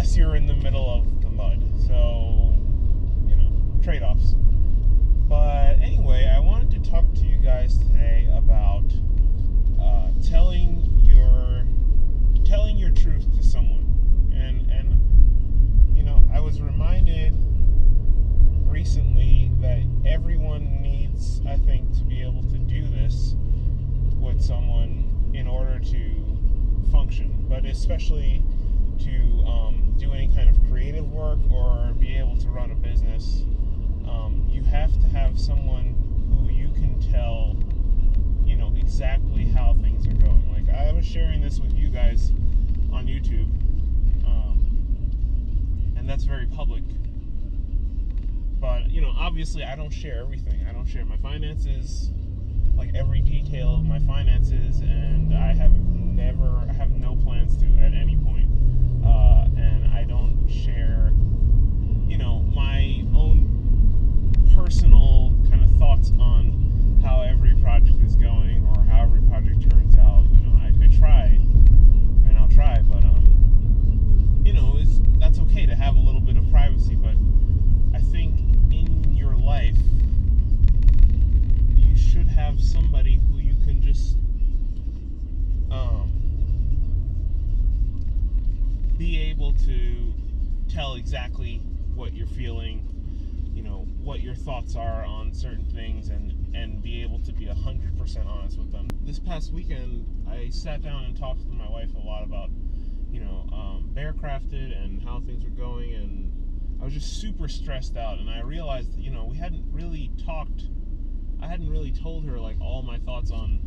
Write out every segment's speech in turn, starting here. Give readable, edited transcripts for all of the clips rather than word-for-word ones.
unless you're in the middle of the mud. So, trade-offs. But anyway, I wanted to talk to you guys today about telling your truth to someone. And I was reminded recently that everyone needs, I think, to be able to do this with someone in order to function, but especially to do any kind of creative work or be able to run a business. You have to have someone who you can tell, exactly how things are going. Like, I was sharing this with you guys on YouTube, and that's very public. But, obviously I don't share everything. I don't share my finances, like every detail of my finances, and I have no plans to at any point. And I don't share, my own personal kind of thoughts on how every project is going or how every project turns out. I try, and I'll try, but that's okay to have a little bit of privacy. But I think in your life you should have somebody who you can just be able to tell exactly what you're feeling, what your thoughts are on certain things, and be able to be 100% honest with them. This past weekend, I sat down and talked to my wife a lot about, Bearcrafted and how things were going, and I was just super stressed out, and I realized, we hadn't really talked. I hadn't really told her like all my thoughts on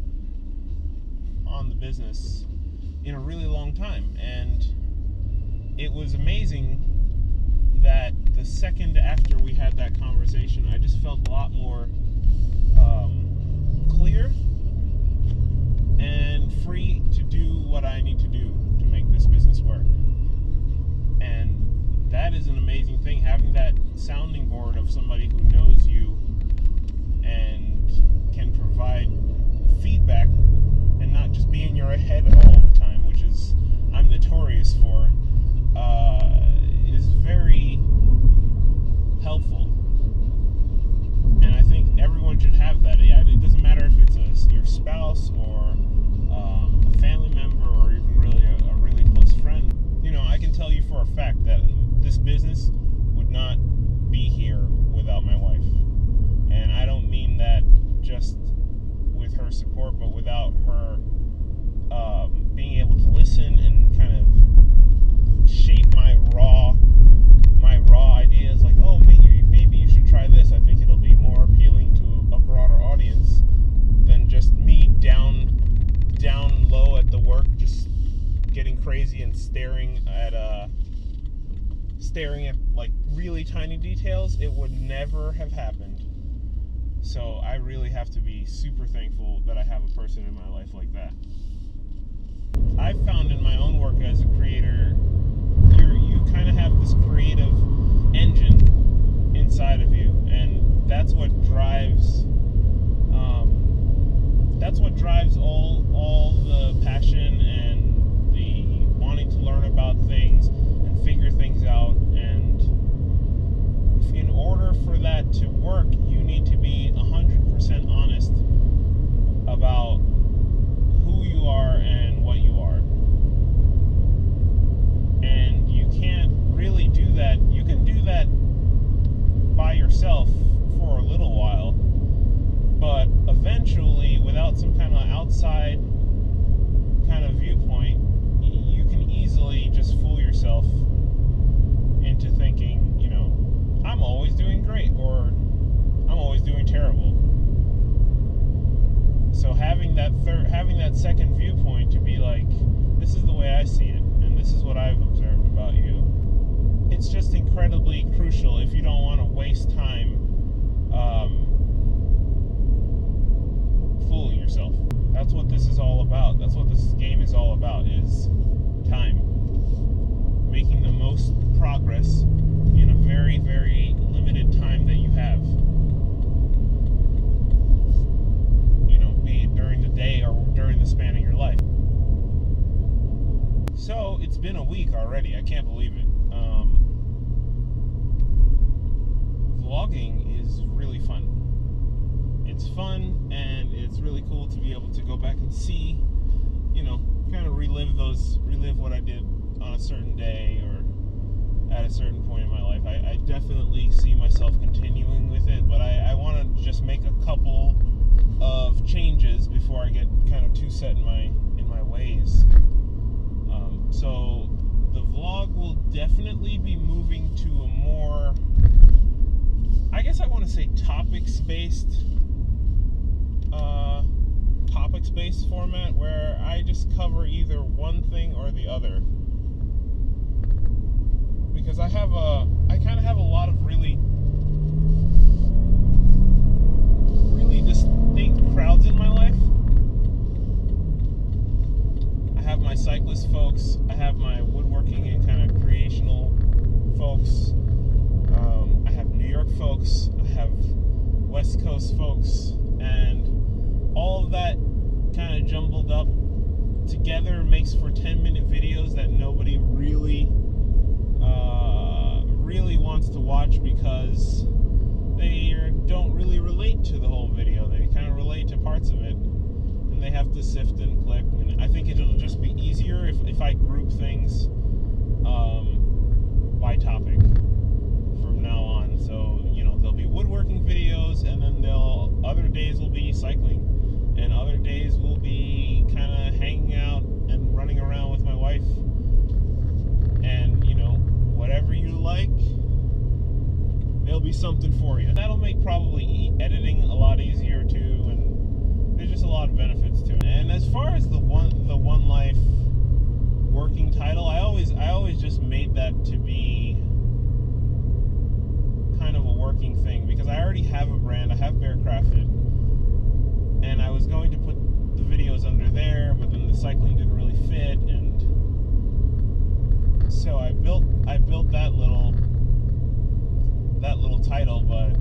the business in a really long time, and it was amazing that the second after we had that conversation, I just felt a lot more clear and free to do what I need to do to make this business work. And that is an amazing thing, having that sounding board of somebody who knows you and can provide feedback and not just be in your head all the time, which is I'm notorious for. Is very helpful, and I think everyone should have that. It doesn't matter if it's your spouse or a family member or even really a really close friend. I can tell you for a fact that this business would not be here without my wife, and I don't mean that just with her support, but without her being able to listen and kind of shape my raw ideas, like, oh, maybe you should try this. I think it'll be more appealing to a broader audience than just me down low at the work, just getting crazy and staring at like really tiny details. It would never have happened. So I really have to be super thankful that I have a person in my life like that. I've found in my own work as a creator, you kind of have this creative engine inside of you, and that's what drives all the passion and the wanting to learn about things and figure things out. And in order for that to work, you need to be 100% honest about who you are and what you are. And you can't really do that. You can do that by yourself for a little while, but eventually, without some kind of outside kind of viewpoint, you can easily just fool yourself into thinking, I'm always doing great, or I'm always doing terrible. So having that second viewpoint to be like, this is the way I see it, and this is what I've observed about you. It's just incredibly crucial if you don't want to waste time fooling yourself. That's what this is all about. That's what this game is all about, is time. Making the most progress in a very, very limited time that you have. Be it during the day or during the span of your life. So it's been a week already. I can't believe it. Vlogging is really fun. It's fun, and it's really cool to be able to go back and see, kind of relive what I did on a certain day or at a certain point in my life. I definitely see myself continuing with it, but I want to just make a couple of changes before I get kind of too set in my ways. So the vlog will definitely be moving to a more, I guess I want to say topics-based format, where I just cover either one thing or the other. Because I kind of have a lot of really distinct crowds in my life. I have my cyclist folks, I have my woodworking and kind of creational folks, I have New York folks, I have West Coast folks, and all of that kind of jumbled up together makes for 10-minute videos that nobody really wants to watch, because they don't really relate to the whole video. They kind of relate to parts of it, and they have to sift and click. And I think it'll just be easier if I group things by topic from now on. So there'll be woodworking videos, and then other days will be cycling, and other days will be kind of hanging out and running around with my wife. And whatever you like, there'll be something for you. That'll make probably editing a lot easier too, and there's just a lot of benefits to it. And as far as the one life working title, I always just made that to be kind of a working thing, because I already have a brand. I have Bearcrafted, and I was going to put the videos under there, but then the cycling didn't really fit, and so I built that little title. But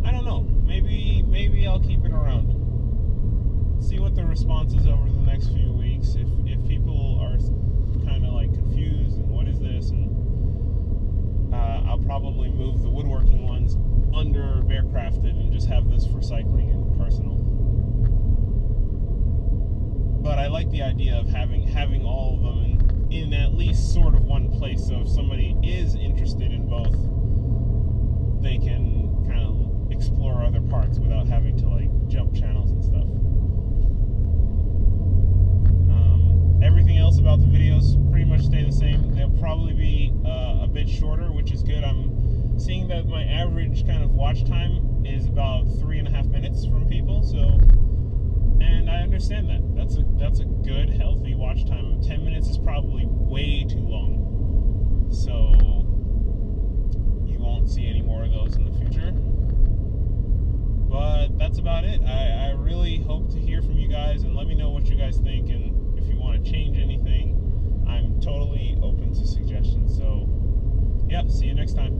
I don't know, maybe I'll keep it around, see what the response is over the next few weeks. If people are kind of like confused and what is this, and I'll probably move the woodworking ones under Bearcrafted and just have this for cycling and personal. But I like the idea of having all of them in at least sort of one place, so if somebody is interested in both, they can kind of explore other parts without having to like jump channels and stuff. Everything else about the videos pretty much stay the same. They'll probably be a bit shorter, which is good. I'm seeing that my average kind of watch time is about 3.5 minutes from people, so, and I understand that. That's a good, healthy watch time. 10 minutes is probably way too long, so you won't see any more of those in the future. But that's about it. I really hope to hear from you guys, and let me know what you guys think, and if you want to change anything, I'm totally open to suggestions. So yeah, see you next time.